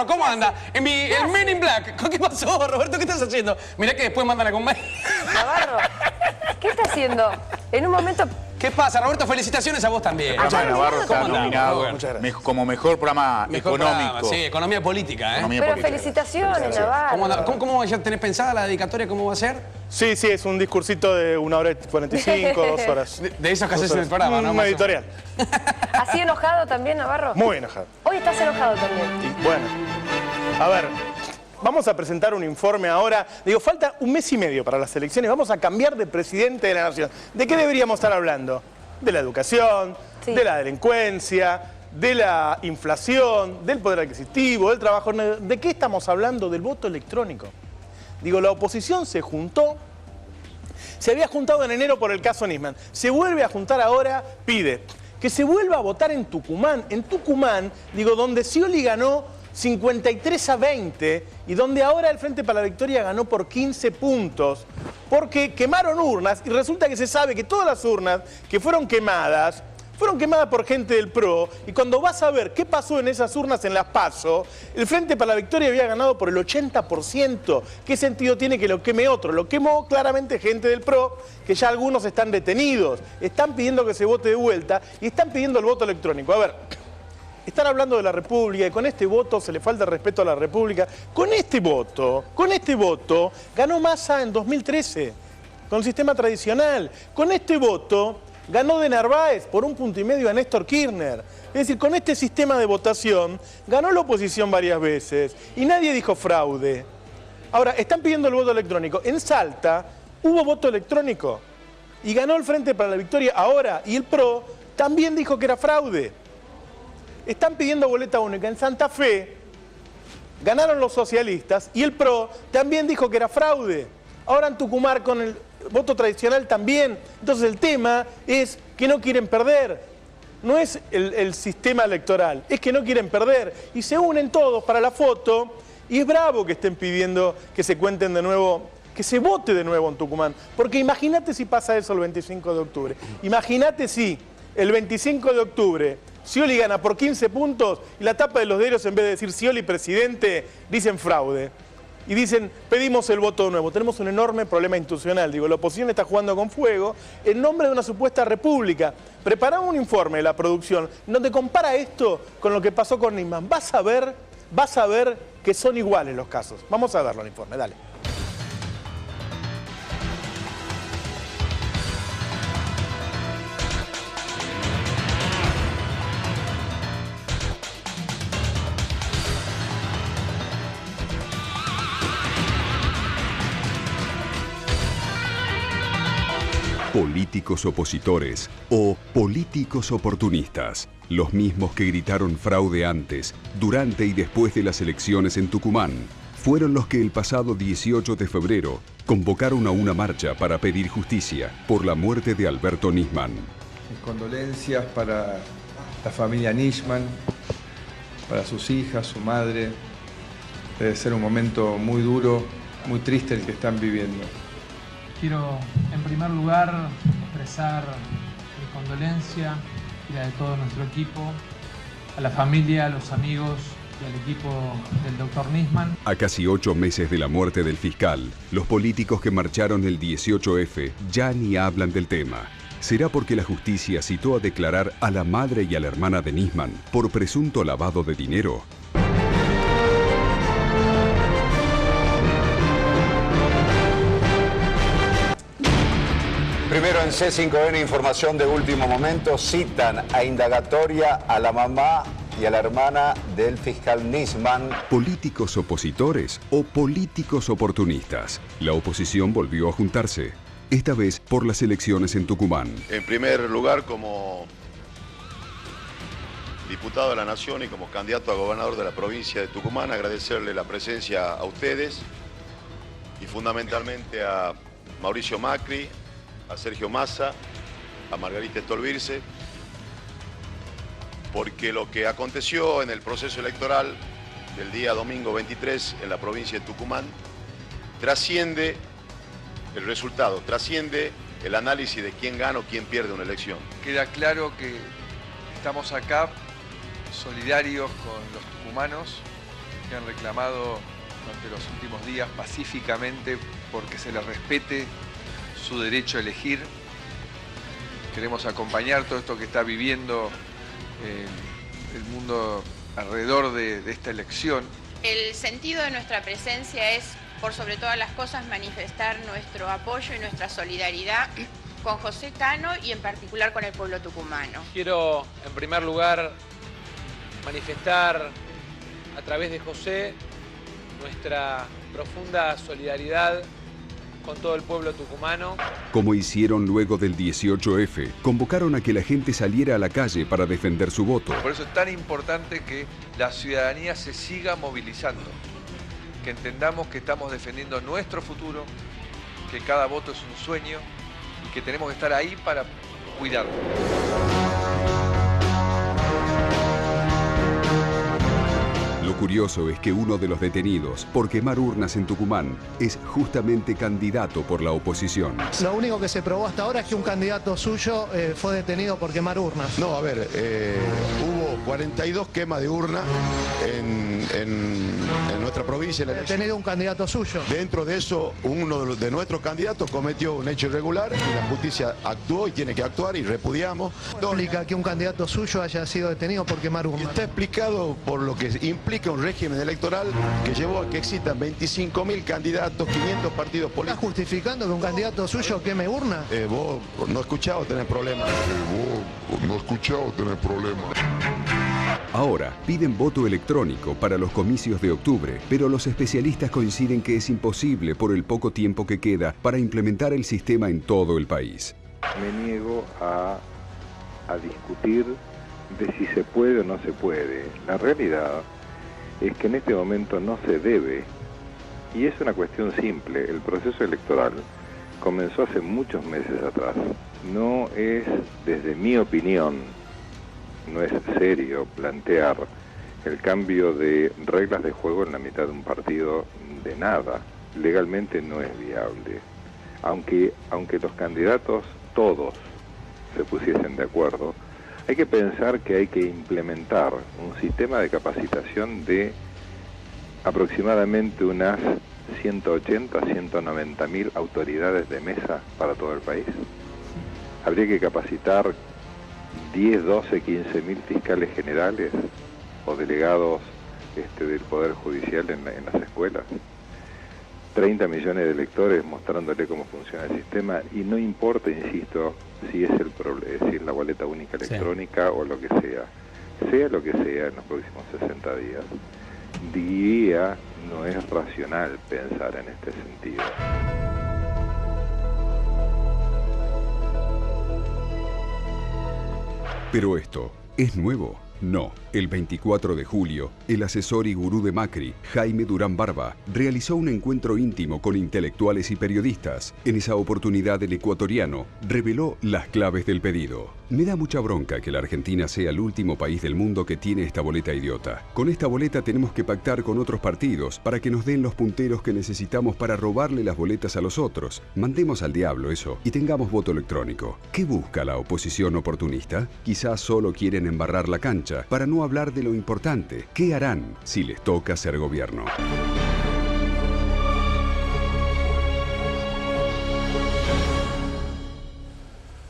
¿Cómo anda? El Men in Black. ¿Qué pasó, Roberto? ¿Qué estás haciendo? Mirá que después mandan a comer. Navarro, ¿qué está haciendo? En un momento... ¿Qué pasa, Roberto? Felicitaciones a vos también. El programa de Navarro está ¿Cómo andamos? nominado como mejor programa económico. Sí, economía política, ¿eh? Economía Pero política. felicitaciones, Navarro. ¿Cómo ya tenés pensada la dedicatoria? ¿Cómo va a ser? Sí, es un discursito de 1 hora y 45, 2 horas. De esos que haces en el programa, ¿no? Una editorial. ¿Así enojado también, Navarro? Muy enojado. Hoy estás enojado también. Y bueno, a ver, vamos a presentar un informe ahora. Digo, falta un mes y medio para las elecciones. Vamos a cambiar de presidente de la nación. ¿De qué deberíamos estar hablando? De la educación, Sí. de la delincuencia, de la inflación, del poder adquisitivo, del trabajo. ¿De qué estamos hablando? Del voto electrónico. Digo, la oposición se juntó, se había juntado en enero por el caso Nisman, se vuelve a juntar ahora, pide que se vuelva a votar en Tucumán. En Tucumán, digo, donde Scioli ganó 53-20 y donde ahora el Frente para la Victoria ganó por 15 puntos, porque quemaron urnas y resulta que se sabe que todas las urnas que fueron quemadas por gente del PRO, y cuando vas a ver qué pasó en esas urnas en las PASO, el Frente para la Victoria había ganado por el 80%. ¿Qué sentido tiene que lo queme otro? Lo quemó claramente gente del PRO, que ya algunos están detenidos, están pidiendo que se vote de vuelta y están pidiendo el voto electrónico. A ver, están hablando de la República y con este voto se le falta el respeto a la República. Con este voto, ganó Massa en 2013, con el sistema tradicional. Con este voto ganó de Narváez por 1,5 puntos a Néstor Kirchner. Es decir, con este sistema de votación ganó la oposición varias veces y nadie dijo fraude. Ahora, están pidiendo el voto electrónico. En Salta hubo voto electrónico y ganó el Frente para la Victoria ahora, y el PRO también dijo que era fraude. Están pidiendo boleta única. En Santa Fe ganaron los socialistas y el PRO también dijo que era fraude. Ahora en Tucumán con el voto tradicional también. Entonces el tema es que no quieren perder. No es el sistema electoral, es que no quieren perder. Y se unen todos para la foto y es bravo que estén pidiendo que se cuenten de nuevo, que se vote de nuevo en Tucumán. Porque imagínate si pasa eso el 25 de octubre. Imagínate si el 25 de octubre Scioli gana por 15 puntos y la tapa de los diarios, en vez de decir Scioli presidente, dicen fraude. Y dicen, pedimos el voto de nuevo. Tenemos un enorme problema institucional. Digo, la oposición está jugando con fuego en nombre de una supuesta república. Preparamos un informe de la producción donde compara esto con lo que pasó con Nisman. Vas a ver que son iguales los casos. Vamos a verlo el informe, dale. Políticos opositores o políticos oportunistas, los mismos que gritaron fraude antes, durante y después de las elecciones en Tucumán, fueron los que el pasado 18 de febrero convocaron a una marcha para pedir justicia por la muerte de Alberto Nisman. Mis condolencias para la familia Nisman, para sus hijas, su madre. Debe ser un momento muy duro, muy triste el que están viviendo. Quiero, en primer lugar, expresar mi condolencia y la de todo nuestro equipo, a la familia, a los amigos y al equipo del doctor Nisman. A casi 8 meses de la muerte del fiscal, los políticos que marcharon el 18F ya ni hablan del tema. ¿Será porque la justicia citó a declarar a la madre y a la hermana de Nisman por presunto lavado de dinero? Primero en C5N, información de último momento, citan a indagatoria a la mamá y a la hermana del fiscal Nisman. ¿Políticos opositores o políticos oportunistas? La oposición volvió a juntarse, esta vez por las elecciones en Tucumán. En primer lugar, como diputado de la Nación y como candidato a gobernador de la provincia de Tucumán, agradecerle la presencia a ustedes y fundamentalmente a Mauricio Macri, a Sergio Massa, a Margarita Stolbizer, porque lo que aconteció en el proceso electoral del día domingo 23 en la provincia de Tucumán trasciende el resultado, trasciende el análisis de quién gana o quién pierde una elección. Queda claro que estamos acá solidarios con los tucumanos que han reclamado durante los últimos días pacíficamente porque se les respete su derecho a elegir. Queremos acompañar todo esto que está viviendo el mundo alrededor de esta elección. El sentido de nuestra presencia es, por sobre todas las cosas, manifestar nuestro apoyo y nuestra solidaridad con José Cano y en particular con el pueblo tucumano. Quiero, en primer lugar, manifestar a través de José nuestra profunda solidaridad con todo el pueblo tucumano. Como hicieron luego del 18F, convocaron a que la gente saliera a la calle para defender su voto. Por eso es tan importante que la ciudadanía se siga movilizando, que entendamos que estamos defendiendo nuestro futuro, que cada voto es un sueño y que tenemos que estar ahí para cuidarlo. Lo curioso es que uno de los detenidos por quemar urnas en Tucumán es justamente candidato por la oposición. Lo único que se probó hasta ahora es que un candidato suyo fue detenido por quemar urnas. No, a ver, hubo 42 quemas de urnas en nuestra provincia. Detenido un candidato suyo. Dentro de eso, uno de nuestros candidatos cometió un hecho irregular y la justicia actuó y tiene que actuar y repudiamos. ¿Explica que un candidato suyo haya sido detenido por quemar urnas? Está explicado por lo que implica un régimen electoral que llevó a que existan 25.000 candidatos, 500 partidos políticos. ¿Está justificando que un candidato suyo queme urnas? Vos no escuchado tener problemas. Vos no escuchado tener problemas. Ahora piden voto electrónico para los comicios de octubre, pero los especialistas coinciden que es imposible por el poco tiempo que queda para implementar el sistema en todo el país. Me niego a discutir de si se puede o no se puede. La realidad es que en este momento no se debe, y es una cuestión simple. El proceso electoral comenzó hace muchos meses atrás. No es, desde mi opinión, no es serio plantear el cambio de reglas de juego en la mitad de un partido de nada. Legalmente no es viable. Aunque los candidatos todos se pusiesen de acuerdo, hay que pensar que hay que implementar un sistema de capacitación de aproximadamente unas 180 a 190 mil autoridades de mesa para todo el país. Habría que capacitar 10, 12, 15 mil fiscales generales o delegados del Poder Judicial en las escuelas. 30 millones de electores mostrándole cómo funciona el sistema, y no importa, insisto, si es la boleta única electrónica o lo que sea lo que sea en los próximos 60 días. Diría, no es racional pensar en este sentido. Pero esto, ¿es nuevo? No. El 24 de julio, el asesor y gurú de Macri, Jaime Durán Barba, realizó un encuentro íntimo con intelectuales y periodistas. En esa oportunidad, el ecuatoriano reveló las claves del pedido. Me da mucha bronca que la Argentina sea el último país del mundo que tiene esta boleta idiota. Con esta boleta tenemos que pactar con otros partidos para que nos den los punteros que necesitamos para robarle las boletas a los otros. Mandemos al diablo eso y tengamos voto electrónico. ¿Qué busca la oposición oportunista? Quizás solo quieren embarrar la cancha para no hablar de lo importante. ¿Qué harán si les toca ser gobierno?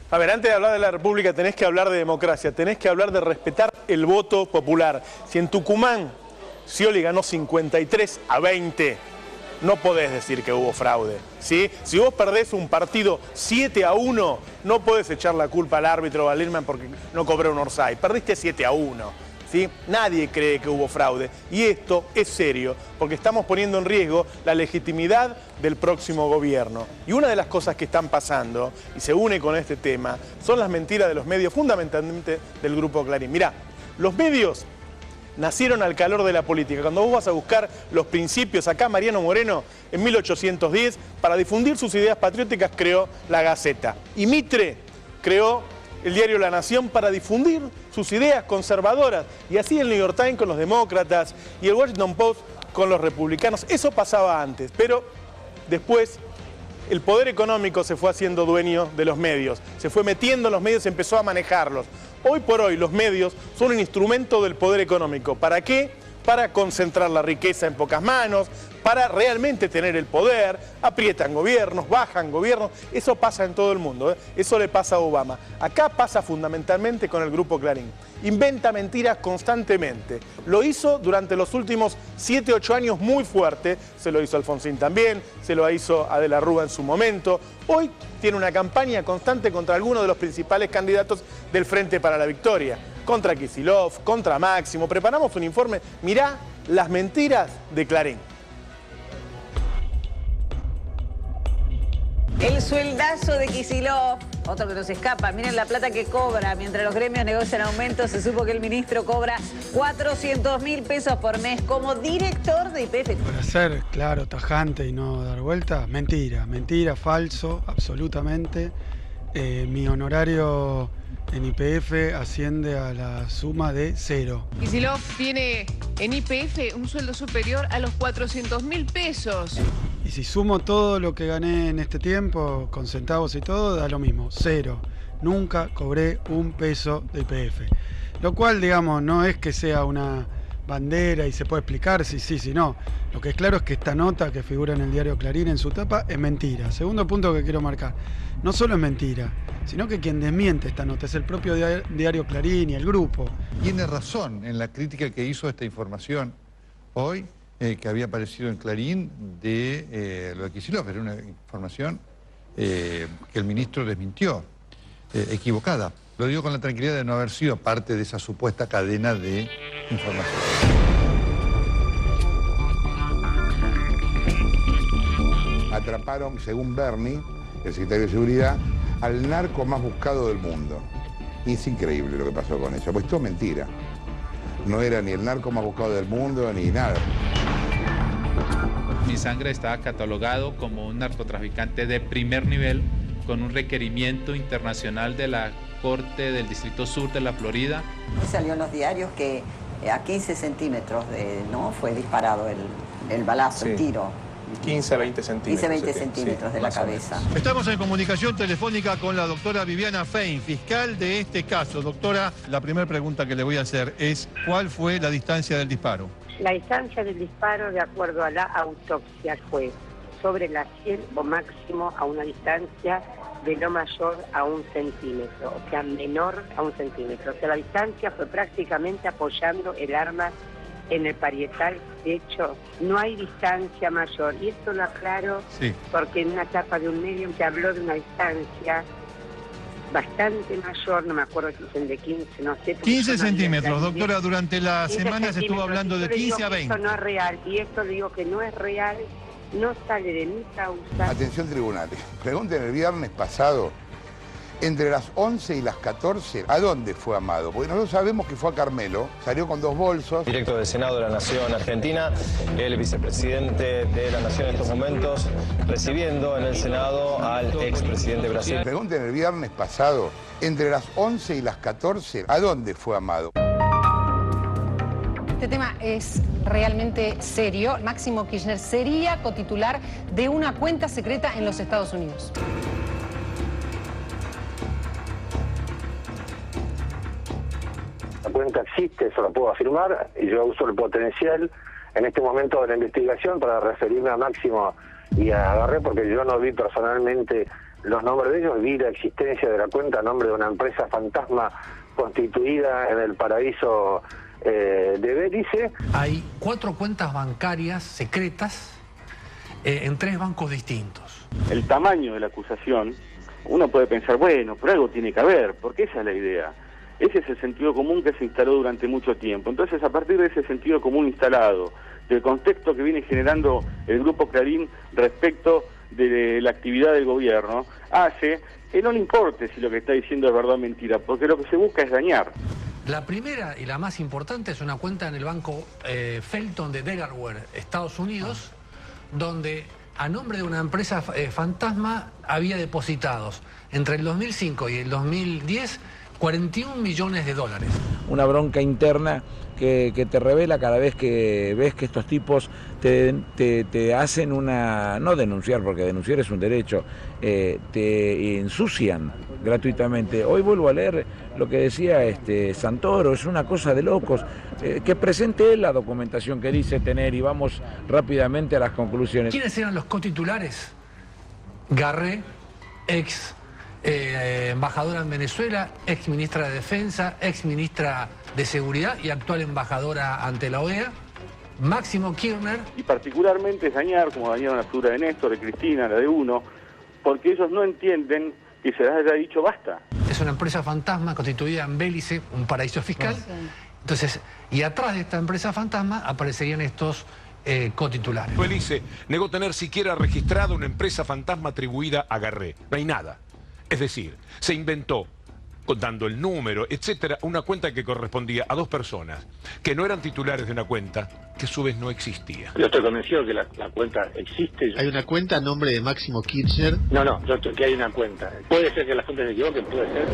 A ver, antes de hablar de la República tenés que hablar de democracia, tenés que hablar de respetar el voto popular. Si en Tucumán Scioli ganó 53-20, no podés decir que hubo fraude, ¿sí? Si vos perdés un partido 7-1, no podés echar la culpa al árbitro o al Lirman porque no cobró un offside. Perdiste 7-1. ¿Sí? Nadie cree que hubo fraude, y esto es serio porque estamos poniendo en riesgo la legitimidad del próximo gobierno. Y una de las cosas que están pasando, y se une con este tema, son las mentiras de los medios, fundamentalmente del Grupo Clarín. Mirá, los medios nacieron al calor de la política. Cuando vos vas a buscar los principios, acá Mariano Moreno en 1810, para difundir sus ideas patrióticas, creó la Gaceta. Y Mitre creó el diario La Nación para difundir sus ideas conservadoras, y así el New York Times con los demócratas y el Washington Post con los republicanos. Eso pasaba antes, pero después el poder económico se fue haciendo dueño de los medios, se fue metiendo en los medios, empezó a manejarlos. Hoy por hoy los medios son un instrumento del poder económico. ¿Para qué? para concentrar la riqueza en pocas manos, para realmente tener el poder, aprietan gobiernos, bajan gobiernos, eso pasa en todo el mundo, ¿eh? Eso le pasa a Obama. Acá pasa fundamentalmente con el Grupo Clarín. Inventa mentiras constantemente. Lo hizo durante los últimos 7, 8 años muy fuerte, se lo hizo Alfonsín también, se lo hizo a De la Rúa en su momento. Hoy tiene una campaña constante contra algunos de los principales candidatos del Frente para la Victoria. Contra Kicillof, contra Máximo. Preparamos un informe. Mirá las mentiras de Clarín. El sueldazo de Kicillof, otro que nos escapa. Miren la plata que cobra. Mientras los gremios negocian aumentos, se supo que el ministro cobra 400.000 pesos por mes como director de YPF. Para ser claro, tajante y no dar vuelta, mentira, mentira, falso, absolutamente. Mi honorario en YPF asciende a la suma de 0. Kicillof tiene en YPF un sueldo superior a los 400.000 pesos. Y si sumo todo lo que gané en este tiempo, con centavos y todo, da lo mismo, 0. Nunca cobré un peso de YPF. Lo cual, digamos, no es que sea una bandera y se puede explicar si sí, si no. Lo que es claro es que esta nota que figura en el diario Clarín en su tapa es mentira. Segundo punto que quiero marcar, no solo es mentira, sino que quien desmiente esta nota es el propio diario Clarín y el grupo. Tiene razón en la crítica que hizo esta información hoy, que había aparecido en Clarín de lo de Kicillof. Era una información que el ministro desmintió, equivocada. Lo digo con la tranquilidad de no haber sido parte de esa supuesta cadena de información. Atraparon, según Bernie, el secretario de Seguridad, al narco más buscado del mundo. Y es increíble lo que pasó con eso, pues todo mentira. No era ni el narco más buscado del mundo, ni nada. Mi sangre estaba catalogado como un narcotraficante de primer nivel, con un requerimiento internacional de la Corte del Distrito Sur de la Florida. Salió en los diarios que a 15 centímetros ¿no? fue disparado el balazo, el tiro. 15 a 20 centímetros. 15-20 centímetros de la cabeza. Estamos en comunicación telefónica con la doctora Viviana Fein, fiscal de este caso. Doctora, la primera pregunta que le voy a hacer es, ¿cuál fue la distancia del disparo? La distancia del disparo, de acuerdo a la autopsia, fue sobre la sien o máximo a una distancia de lo mayor a 1 centímetro, o sea, menor a 1 centímetro. O sea, la distancia fue prácticamente apoyando el arma en el parietal. De hecho, no hay distancia mayor. Y esto lo aclaro porque en una etapa de un medio se habló de una distancia bastante mayor, no me acuerdo si es de 15, no sé. 15 centímetros, doctora, durante la semana se estuvo hablando de 15 a 20. Esto no es real, y esto digo que no es real, no sale de mi causa. Atención tribunales, pregunten el viernes pasado, entre las 11 y las 14, ¿a dónde fue Amado? Porque nosotros sabemos que fue a Carmelo, salió con 2 bolsos. Director del Senado de la Nación Argentina, el vicepresidente de la Nación en estos momentos, recibiendo en el Senado al expresidente de Brasil. Pregunten el viernes pasado, entre las 11 y las 14, ¿a dónde fue Amado? Este tema es realmente serio. Máximo Kirchner sería cotitular de una cuenta secreta en los Estados Unidos. La cuenta existe, eso lo puedo afirmar, y yo uso el potencial en este momento de la investigación para referirme a Máximo y a Agarré, porque yo no vi personalmente los nombres de ellos, vi la existencia de la cuenta a nombre de una empresa fantasma constituida en el paraíso de Belice. Hay 4 cuentas bancarias secretas en 3 bancos distintos. El tamaño de la acusación, uno puede pensar, bueno, pero algo tiene que haber, porque esa es la idea. Ese es el sentido común que se instaló durante mucho tiempo. Entonces, a partir de ese sentido común instalado, del contexto que viene generando el Grupo Clarín respecto de la actividad del gobierno, hace que no le importe si lo que está diciendo es verdad o mentira, porque lo que se busca es dañar. La primera y la más importante es una cuenta en el banco Felton de Delaware, Estados Unidos, donde a nombre de una empresa fantasma había depositados entre el 2005 y el 2010 41 millones de dólares. Una bronca interna que te revela cada vez que ves que estos tipos te hacen una... no denunciar, porque denunciar es un derecho, te ensucian gratuitamente. Hoy vuelvo a leer lo que decía Santoro, es una cosa de locos. Que presente él la documentación que dice tener y vamos rápidamente a las conclusiones. ¿Quiénes eran los cotitulares? Garré, ex embajadora en Venezuela, ex ministra de Defensa, ex ministra de Seguridad y actual embajadora ante la OEA, Máximo Kirchner. Y particularmente dañar, como dañaron la figura de Néstor, de Cristina, la de Uno, porque ellos no entienden que se les haya dicho basta. Es una empresa fantasma constituida en Bélice, un paraíso fiscal. Entonces, y atrás de esta empresa fantasma aparecerían estos cotitulares. Bélice negó tener siquiera registrado una empresa fantasma atribuida a Garré. No hay nada. Es decir, se inventó, contando el número, etcétera, una cuenta que correspondía a dos personas que no eran titulares de una cuenta que a su vez no existía. Yo estoy convencido que la cuenta existe. ¿Hay una cuenta a nombre de Máximo Kirchner? No, yo estoy que hay una cuenta. Puede ser que las fuentes se equivoquen, puede ser.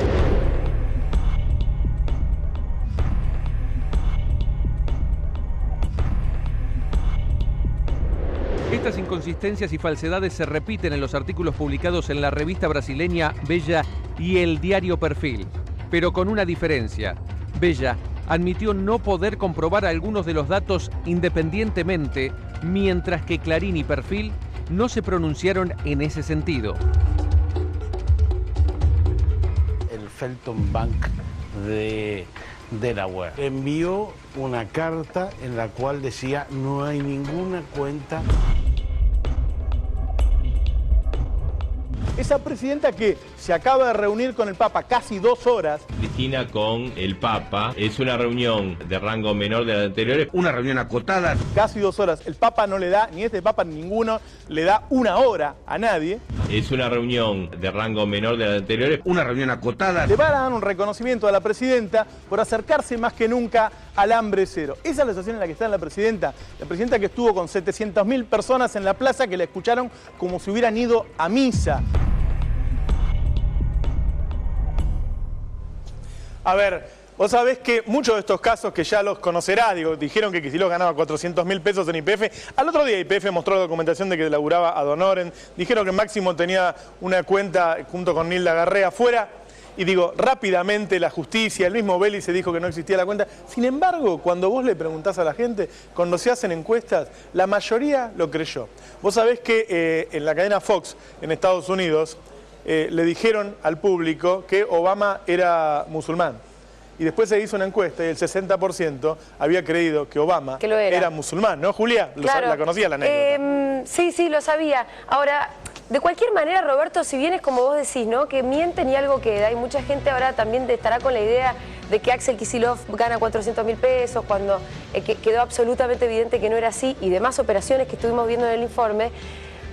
Estas inconsistencias y falsedades se repiten en los artículos publicados en la revista brasileña Bella y el diario Perfil, pero con una diferencia. Bella admitió no poder comprobar algunos de los datos independientemente, mientras que Clarín y Perfil no se pronunciaron en ese sentido. El Felton Bank de Delaware envió una carta en la cual decía no hay ninguna cuenta. Esa presidenta que se acaba de reunir con el Papa casi 2 horas. Cristina con el Papa es una reunión de rango menor de las anteriores. Una reunión acotada. Casi 2 horas. El Papa no le da, ni este Papa ni ninguno, le da 1 hora a nadie. Es una reunión de rango menor de las anteriores. Una reunión acotada. Le van a dar un reconocimiento a la presidenta por acercarse más que nunca al hambre cero. Esa es la situación en la que está la presidenta. La presidenta que estuvo con 700.000 personas en la plaza que la escucharon como si hubieran ido a misa. A ver, vos sabés que muchos de estos casos que ya los conocerás, dijeron que Kicillof ganaba 400.000 pesos en YPF. Al otro día YPF mostró la documentación de que laburaba ad honorem. Dijeron que Máximo tenía una cuenta junto con Nilda Garré afuera. Y digo, rápidamente la justicia, el mismo Belli se dijo que no existía la cuenta. Sin embargo, cuando vos le preguntás a la gente, cuando se hacen encuestas, la mayoría lo creyó. Vos sabés que en la cadena Fox, en Estados Unidos, le dijeron al público que Obama era musulmán. Y después se hizo una encuesta y el 60% había creído que Obama era musulmán, ¿no, Julia? Claro. ¿La conocía la anécdota? Sí, lo sabía. Ahora, de cualquier manera, Roberto, si bien es como vos decís, ¿no? Que mienten y algo queda, y mucha gente ahora también estará con la idea de que Axel Kicillof gana 400.000 pesos, cuando quedó absolutamente evidente que no era así, y demás operaciones que estuvimos viendo en el informe.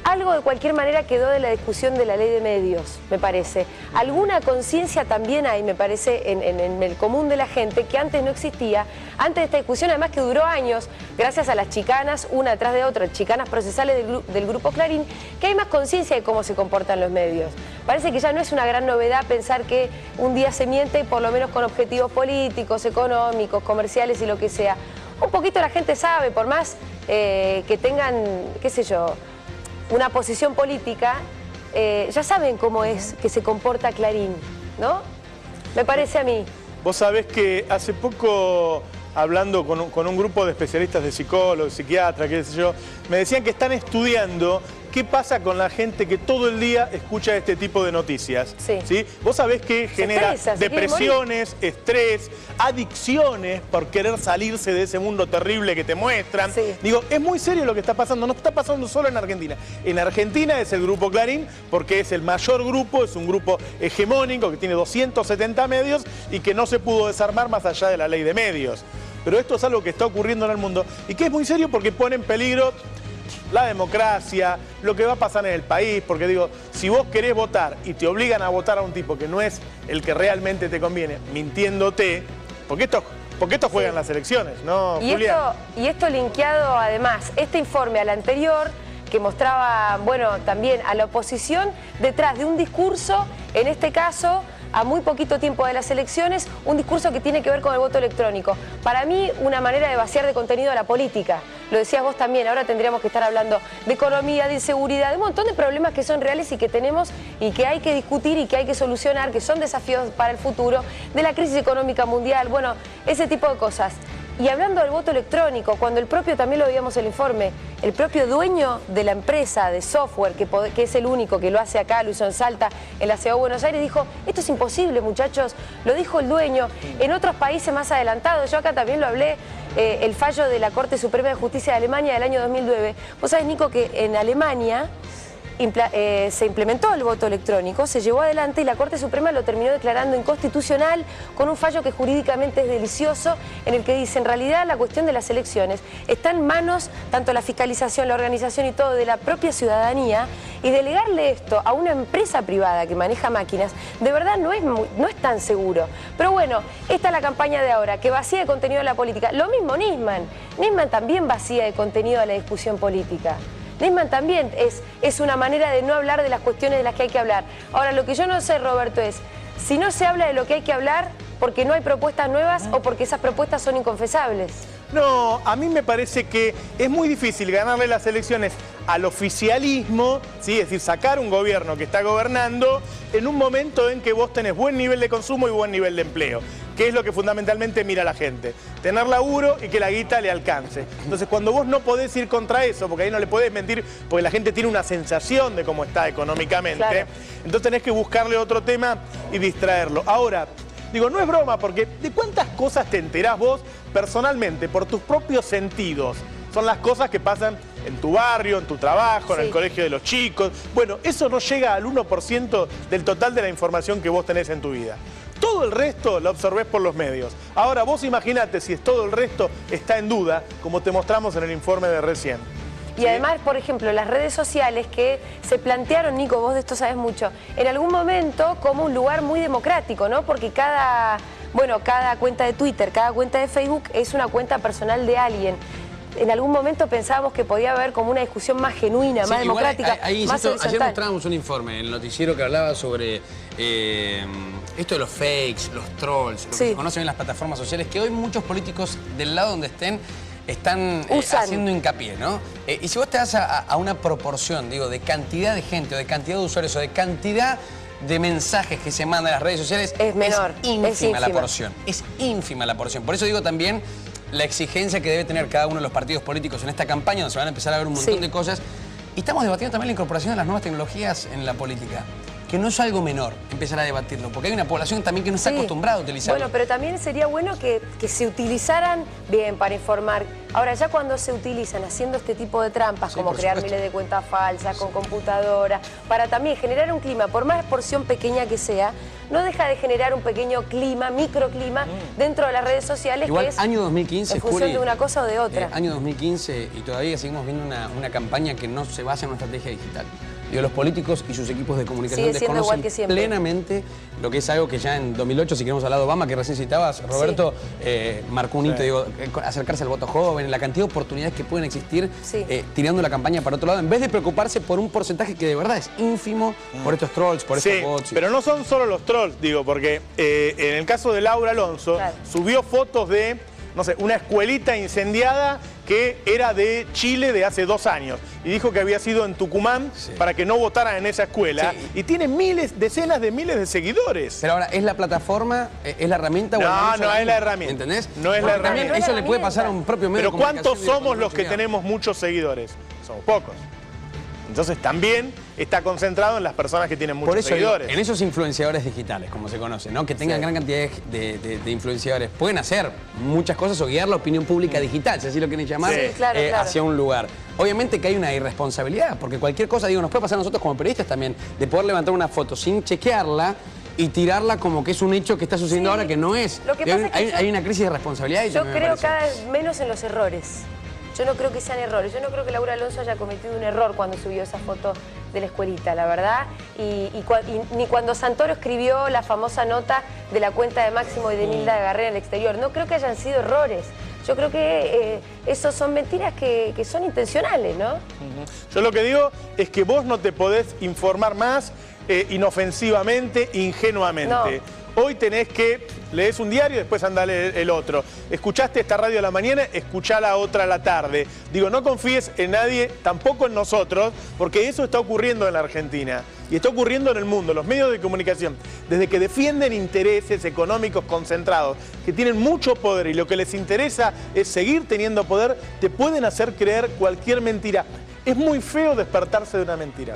Algo de cualquier manera quedó de la discusión de la ley de medios, me parece. Alguna conciencia también hay, me parece, en el común de la gente, que antes no existía. Antes de esta discusión, además que duró años, gracias a las chicanas, una atrás de otra, chicanas procesales del Grupo Clarín, que hay más conciencia de cómo se comportan los medios. Parece que ya no es una gran novedad pensar que un día se miente, por lo menos con objetivos políticos, económicos, comerciales y lo que sea. Un poquito la gente sabe, por más que tengan, qué sé yo, una posición política, ya saben cómo es que se comporta Clarín, ¿no? Me parece a mí. Vos sabés que hace poco, hablando con un grupo de especialistas de psicólogos, psiquiatras, qué sé yo, me decían que están estudiando qué pasa con la gente que todo el día escucha este tipo de noticias. Sí. Vos sabés que genera depresiones, estrés, adicciones por querer salirse de ese mundo terrible que te muestran. Digo, es muy serio lo que está pasando. No está pasando solo en Argentina. En Argentina es el Grupo Clarín porque es el mayor grupo, es un grupo hegemónico que tiene 270 medios y que no se pudo desarmar más allá de la ley de medios. Pero esto es algo que está ocurriendo en el mundo y que es muy serio porque pone en peligro la democracia, lo que va a pasar en el país, porque digo, si vos querés votar y te obligan a votar a un tipo que no es el que realmente te conviene, mintiéndote, porque estos juegan las elecciones, ¿no, Julia? Y esto linkeado además, este informe al anterior, que mostraba, bueno, también a la oposición detrás de un discurso, en este caso, a muy poquito tiempo de las elecciones, un discurso que tiene que ver con el voto electrónico. Para mí, una manera de vaciar de contenido a la política. Lo decías vos también, ahora tendríamos que estar hablando de economía, de inseguridad, de un montón de problemas que son reales y que tenemos y que hay que discutir y que hay que solucionar, que son desafíos para el futuro, de la crisis económica mundial, bueno, ese tipo de cosas. Y hablando del voto electrónico, cuando el propio, también lo veíamos en el informe, el propio dueño de la empresa de software, que es el único que lo hace acá, lo hizo en Salta, en la ciudad de Buenos Aires, dijo, esto es imposible, muchachos, lo dijo el dueño. En otros países más adelantados, yo acá también lo hablé, el fallo de la Corte Suprema de Justicia de Alemania del año 2009. Vos sabés, Nico, que en Alemania se implementó el voto electrónico, se llevó adelante y la Corte Suprema lo terminó declarando inconstitucional con un fallo que jurídicamente es delicioso, en el que dice, en realidad la cuestión de las elecciones está en manos, tanto la fiscalización, la organización y todo, de la propia ciudadanía, y delegarle esto a una empresa privada que maneja máquinas, de verdad no es tan seguro. Pero bueno, esta es la campaña de ahora, que vacía de contenido a la política. Lo mismo Nisman. Nisman también vacía de contenido a la discusión política. Nisman también es una manera de no hablar de las cuestiones de las que hay que hablar. Ahora, lo que yo no sé, Roberto, es si no se habla de lo que hay que hablar porque no hay propuestas nuevas o porque esas propuestas son inconfesables. No, a mí me parece que es muy difícil ganarle las elecciones al oficialismo, ¿sí? Es decir, sacar un gobierno que está gobernando en un momento en que vos tenés buen nivel de consumo y buen nivel de empleo, que es lo que fundamentalmente mira la gente. Tener laburo y que la guita le alcance. Entonces, cuando vos no podés ir contra eso, porque ahí no le podés mentir, porque la gente tiene una sensación de cómo está económicamente, claro, entonces tenés que buscarle otro tema y distraerlo. Ahora, digo, no es broma, porque ¿de cuántas cosas te enterás vos personalmente, por tus propios sentidos? Son las cosas que pasan en tu barrio, en tu trabajo, en el colegio de los chicos. Bueno, eso no llega al 1% del total de la información que vos tenés en tu vida. Todo el resto lo absorbés por los medios. Ahora, vos imaginate si todo el resto está en duda, como te mostramos en el informe de recién. Y además, por ejemplo, las redes sociales que se plantearon, Nico, vos de esto sabes mucho, en algún momento como un lugar muy democrático, ¿no? Porque cada cuenta de Twitter, cada cuenta de Facebook es una cuenta personal de alguien. En algún momento pensábamos que podía haber como una discusión más genuina, más democrática, más horizontal. Ayer mostrábamos un informe en el noticiero que hablaba sobre esto de los fakes, los trolls, lo que se conocen en las plataformas sociales, que hoy muchos políticos del lado donde están haciendo hincapié, ¿no? Y si vos te das a una proporción, digo, de cantidad de gente o de cantidad de usuarios o de cantidad de mensajes que se mandan a las redes sociales, es menor, es ínfima la porción. Es ínfima la porción. Por eso digo también la exigencia que debe tener cada uno de los partidos políticos en esta campaña, donde se van a empezar a ver un montón de cosas. Y estamos debatiendo también la incorporación de las nuevas tecnologías en la política, que no es algo menor empezar a debatirlo, porque hay una población también que no está acostumbrada a utilizarlo. Bueno, pero también sería bueno que se utilizaran bien para informar. Ahora, ya cuando se utilizan haciendo este tipo de trampas, como crear miles de cuentas falsas con computadora, para también generar un clima, por más porción pequeña que sea, no deja de generar un pequeño clima, microclima, dentro de las redes sociales. Igual, que es año 2015, en función de una cosa o de otra. Año 2015 y todavía seguimos viendo una campaña que no se basa en una estrategia digital. Digo, los políticos y sus equipos de comunicación desconocen plenamente lo que es algo que ya en 2008, si queremos hablar de Obama, que recién citabas, Roberto, marcó un hito, digo, acercarse al voto joven, la cantidad de oportunidades que pueden existir tirando la campaña para otro lado, en vez de preocuparse por un porcentaje que de verdad es ínfimo por estos trolls, por estos bots. Pero no son solo los trolls, digo, porque en el caso de Laura Alonso, subió fotos de, no sé, una escuelita incendiada que era de Chile de hace 2 años. Y dijo que había sido en Tucumán para que no votaran en esa escuela. Y tiene decenas de miles de seguidores. Pero ahora, ¿es la plataforma, es la herramienta? No es la herramienta. ¿Entendés? No es la herramienta. Eso le puede pasar a un propio medio. Pero ¿cuántos somos los que tenemos muchos seguidores? Somos pocos. Entonces también está concentrado en las personas que tienen muchos seguidores. En esos influenciadores digitales, como se conoce, ¿no? Que tengan gran cantidad de influenciadores, pueden hacer muchas cosas o guiar la opinión pública digital, si así lo quieren llamar, hacia un lugar. Obviamente que hay una irresponsabilidad, porque cualquier cosa, digo, nos puede pasar a nosotros como periodistas también, de poder levantar una foto sin chequearla y tirarla como que es un hecho que está sucediendo ahora que no es. Lo que pasa es que hay una crisis de responsabilidad. Yo creo cada vez menos en los errores. Yo no creo que sean errores. Yo no creo que Laura Alonso haya cometido un error cuando subió esa foto de la escuelita, la verdad. Y ni cuando Santoro escribió la famosa nota de la cuenta de Máximo y de Nilda Garré en el exterior. No creo que hayan sido errores. Yo creo que eso son mentiras que son intencionales, ¿no? Yo lo que digo es que vos no te podés informar más inofensivamente, ingenuamente. No. Hoy tenés que, lees un diario y después andá a leer el otro. Escuchaste esta radio a la mañana, escuchá la otra a la tarde. Digo, no confíes en nadie, tampoco en nosotros, porque eso está ocurriendo en la Argentina. Y está ocurriendo en el mundo. Los medios de comunicación, desde que defienden intereses económicos concentrados, que tienen mucho poder y lo que les interesa es seguir teniendo poder, te pueden hacer creer cualquier mentira. Es muy feo despertarse de una mentira.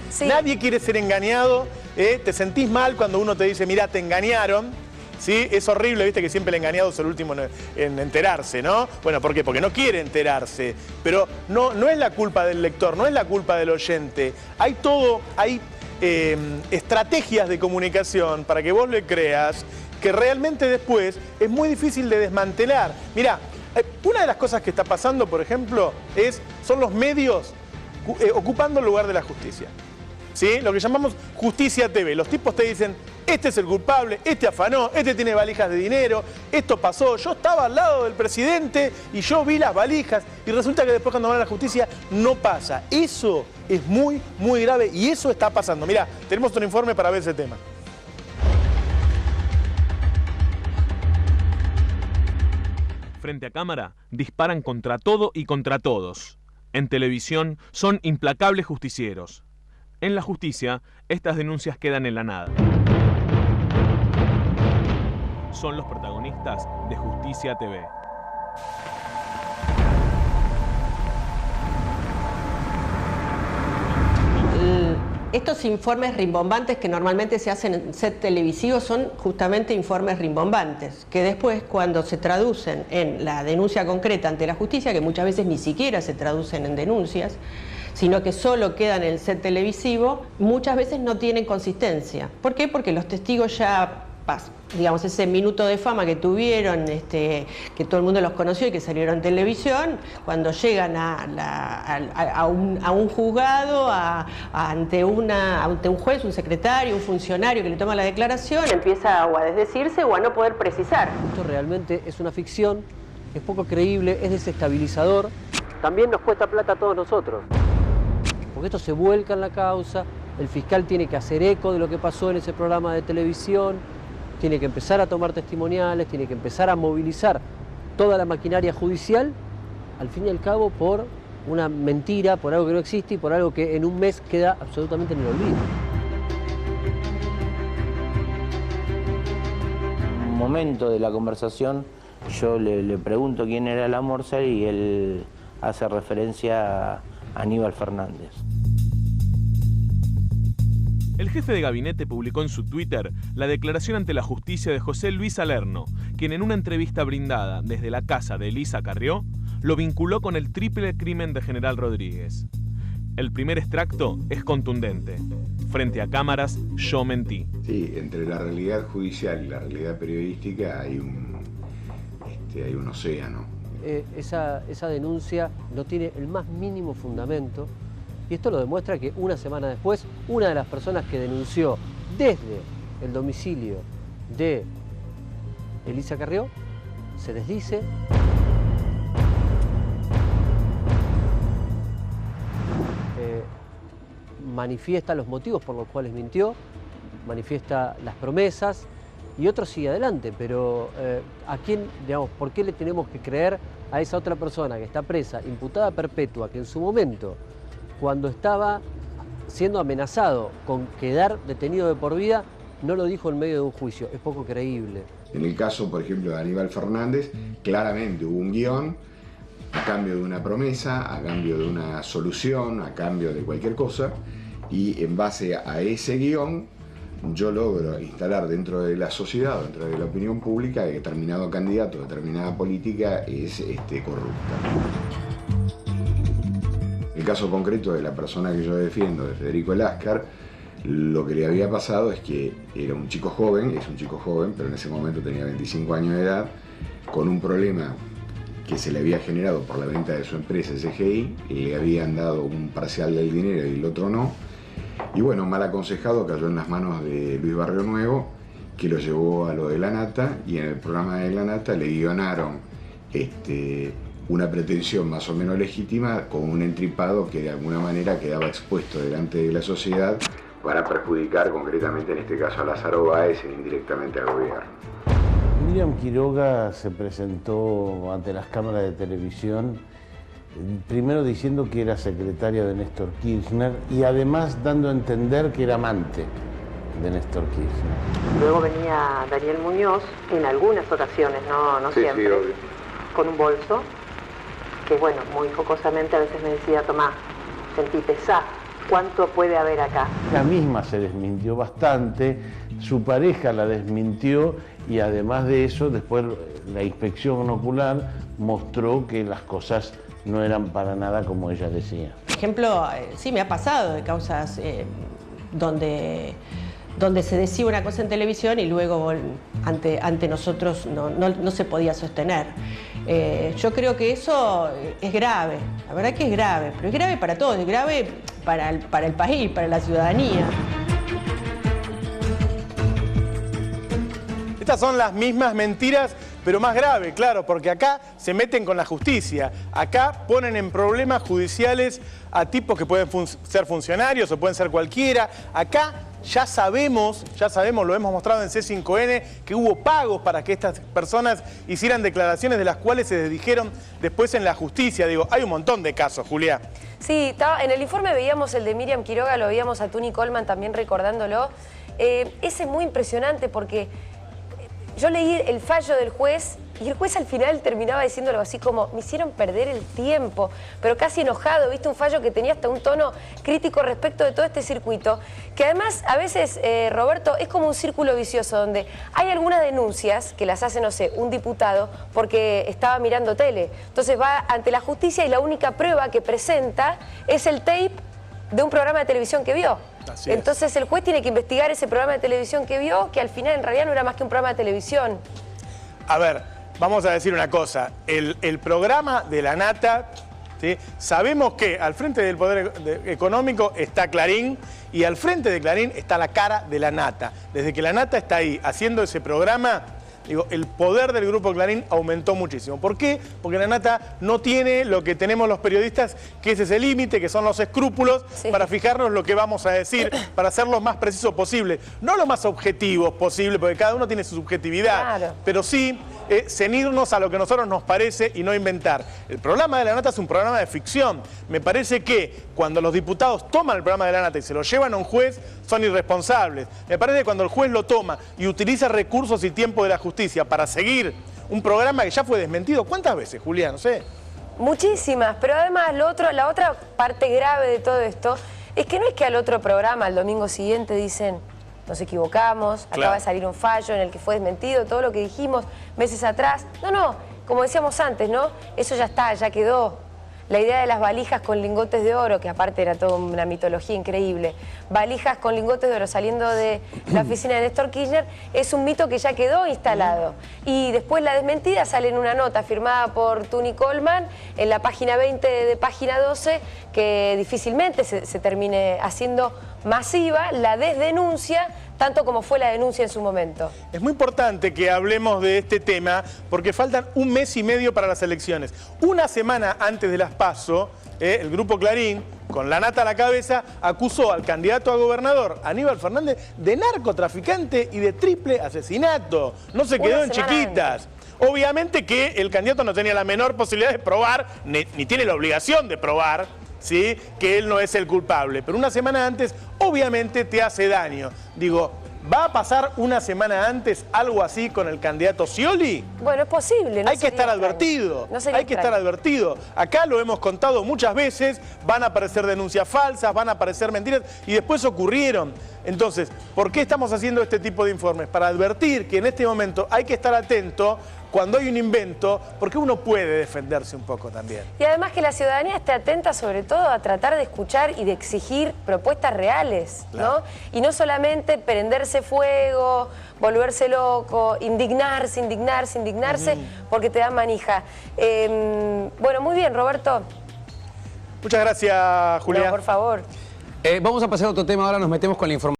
Sí. Nadie quiere ser engañado, te sentís mal cuando uno te dice, mirá, te engañaron, ¿sí? Es horrible, viste que siempre el engañado es el último en enterarse, ¿no? Bueno, ¿por qué? Porque no quiere enterarse, pero no es la culpa del lector, no es la culpa del oyente. Hay estrategias de comunicación para que vos le creas que realmente después es muy difícil de desmantelar. Mirá, una de las cosas que está pasando, por ejemplo, son los medios ocupando el lugar de la justicia. ¿Sí? Lo que llamamos justicia TV. Los tipos te dicen, este es el culpable, este afanó, este tiene valijas de dinero, esto pasó, yo estaba al lado del presidente y yo vi las valijas, y resulta que después cuando van a la justicia no pasa. Eso es muy, muy grave y eso está pasando. Mirá, tenemos un informe para ver ese tema. Frente a cámara, disparan contra todo y contra todos. En televisión, son implacables justicieros. En la justicia, estas denuncias quedan en la nada. Son los protagonistas de Justicia TV. Estos informes rimbombantes que normalmente se hacen en set televisivo son justamente informes rimbombantes, que después cuando se traducen en la denuncia concreta ante la justicia, que muchas veces ni siquiera se traducen en denuncias, sino que solo quedan en el set televisivo, muchas veces no tienen consistencia. ¿Por qué? Porque los testigos ya, digamos, ese minuto de fama que tuvieron, que todo el mundo los conoció y que salieron en televisión, cuando llegan a un juzgado, ante un juez, un secretario, un funcionario que le toma la declaración, empieza o a desdecirse o a no poder precisar. Esto realmente es una ficción, es poco creíble, es desestabilizador. También nos cuesta plata a todos nosotros, porque esto se vuelca en la causa, el fiscal tiene que hacer eco de lo que pasó en ese programa de televisión, tiene que empezar a tomar testimoniales, tiene que empezar a movilizar toda la maquinaria judicial, al fin y al cabo por una mentira, por algo que no existe y por algo que en un mes queda absolutamente en el olvido. En un momento de la conversación yo le pregunto quién era la Morsa y él hace referencia a Aníbal Fernández. El jefe de gabinete publicó en su Twitter la declaración ante la justicia de José Luis Salerno, quien en una entrevista brindada desde la casa de Elisa Carrió, lo vinculó con el triple crimen de General Rodríguez. El primer extracto es contundente. Frente a cámaras, yo mentí. Sí, entre la realidad judicial y la realidad periodística hay un océano. Esa denuncia no tiene el más mínimo fundamento. Y esto lo demuestra que una semana después, una de las personas que denunció desde el domicilio de Elisa Carrió se desdice. Manifiesta los motivos por los cuales mintió, manifiesta las promesas y otro sigue adelante. Pero ¿a quién, digamos, por qué le tenemos que creer a esa otra persona que está presa, imputada perpetua, que en su momento, cuando estaba siendo amenazado con quedar detenido de por vida, no lo dijo en medio de un juicio? Es poco creíble. En el caso, por ejemplo, de Aníbal Fernández, claramente hubo un guión a cambio de una promesa, a cambio de una solución, a cambio de cualquier cosa, y en base a ese guión yo logro instalar dentro de la sociedad, dentro de la opinión pública, que determinado candidato, determinada política es corrupta. El caso concreto de la persona que yo defiendo, de Federico Lascar, lo que le había pasado es que era un chico joven, es un chico joven, pero en ese momento tenía 25 años de edad, con un problema que se le había generado por la venta de su empresa SGI, le habían dado un parcial del dinero y el otro no, y bueno, mal aconsejado cayó en las manos de Luis Barrio Nuevo, que lo llevó a lo de La Nata, y en el programa de La Nata le guionaron una pretensión más o menos legítima con un entripado que de alguna manera quedaba expuesto delante de la sociedad para perjudicar concretamente en este caso a Lázaro Báez e indirectamente al gobierno. Miriam Quiroga se presentó ante las cámaras de televisión primero diciendo que era secretaria de Néstor Kirchner y además dando a entender que era amante de Néstor Kirchner. Luego venía Daniel Muñoz en algunas ocasiones, no Sí, siempre, sí, obvio. con un bolso que, bueno, muy jocosamente a veces me decía: Tomás, sentí pesar, ¿cuánto puede haber acá? La misma se desmintió bastante, su pareja la desmintió y además de eso después la inspección ocular mostró que las cosas no eran para nada como ella decía. Por ejemplo, sí me ha pasado de causas donde se decía una cosa en televisión y luego ante nosotros no se podía sostener. Yo creo que eso es grave, la verdad que es grave, pero es grave para todos, es grave para el país, para la ciudadanía. Estas son las mismas mentiras, pero más grave, claro, porque acá se meten con la justicia. Acá ponen en problemas judiciales a tipos que pueden ser funcionarios o pueden ser cualquiera. Acá ya sabemos, lo hemos mostrado en C5N, que hubo pagos para que estas personas hicieran declaraciones de las cuales se desdijeron después en la justicia. Digo, hay un montón de casos, Julia. Sí, en el informe veíamos el de Miriam Quiroga, lo veíamos a Tuni Coleman también recordándolo. Ese es muy impresionante porque yo leí el fallo del juez y el juez al final terminaba diciendo algo así como: me hicieron perder el tiempo, pero casi enojado. Viste, un fallo que tenía hasta un tono crítico respecto de todo este circuito, que además a veces, Roberto, es como un círculo vicioso donde hay algunas denuncias que las hace, no sé, un diputado porque estaba mirando tele. Entonces va ante la justicia y la única prueba que presenta es el tape de un programa de televisión que vio. Entonces el juez tiene que investigar ese programa de televisión que vio, que al final en realidad no era más que un programa de televisión. A ver, vamos a decir una cosa. El programa de la Nata, ¿sí? Sabemos que al frente del Poder Económico está Clarín y al frente de Clarín está la cara de la Nata. Desde que la Nata está ahí haciendo ese programa, digo, el poder del Grupo Clarín aumentó muchísimo. ¿Por qué? Porque la Nata no tiene lo que tenemos los periodistas, que es ese límite, que son los escrúpulos, para fijarnos lo que vamos a decir, para ser lo más preciso posible. No lo más objetivos posible, porque cada uno tiene su subjetividad, claro, pero sí ceñirnos a lo que a nosotros nos parece y no inventar. El programa de la Nata es un programa de ficción. Me parece que cuando los diputados toman el programa de la Nata y se lo llevan a un juez, son irresponsables. Me parece que cuando el juez lo toma y utiliza recursos y tiempo de la justicia para seguir un programa que ya fue desmentido, ¿cuántas veces, Julián? No sé. Muchísimas, pero además la otra parte grave de todo esto es que no es que al otro programa, al domingo siguiente, dicen: nos equivocamos, acaba de salir un fallo en el que fue desmentido todo lo que dijimos meses atrás. No, como decíamos antes, ¿no? Eso ya está, ya quedó. La idea de las valijas con lingotes de oro, que aparte era toda una mitología increíble, valijas con lingotes de oro saliendo de la oficina de Néstor Kirchner, es un mito que ya quedó instalado. Y después la desmentida sale en una nota firmada por Tuni Coleman en la página 20 de página 12, que difícilmente se termine haciendo masiva la desdenuncia, tanto como fue la denuncia en su momento. Es muy importante que hablemos de este tema porque faltan un mes y medio para las elecciones. Una semana antes de las PASO, el Grupo Clarín, con la Nata a la cabeza, acusó al candidato a gobernador, Aníbal Fernández, de narcotraficante y de triple asesinato. No se quedó en chiquitas. Obviamente que el candidato no tenía la menor posibilidad de probar, ni tiene la obligación de probar, ¿sí?, que él no es el culpable. Pero una semana antes, obviamente, te hace daño. Digo, ¿va a pasar una semana antes algo así con el candidato Scioli? Bueno, es posible. Hay que estar advertido. Hay que estar advertido. Acá lo hemos contado muchas veces, van a aparecer denuncias falsas, van a aparecer mentiras y después ocurrieron. Entonces, ¿por qué estamos haciendo este tipo de informes? Para advertir que en este momento hay que estar atento cuando hay un invento, porque uno puede defenderse un poco también. Y además que la ciudadanía esté atenta sobre todo a tratar de escuchar y de exigir propuestas reales, ¿no? Y no solamente prenderse fuego, volverse loco, indignarse, porque te dan manija. Bueno, muy bien, Roberto. Muchas gracias, Julián. No, por favor. Vamos a pasar a otro tema, ahora nos metemos con la información.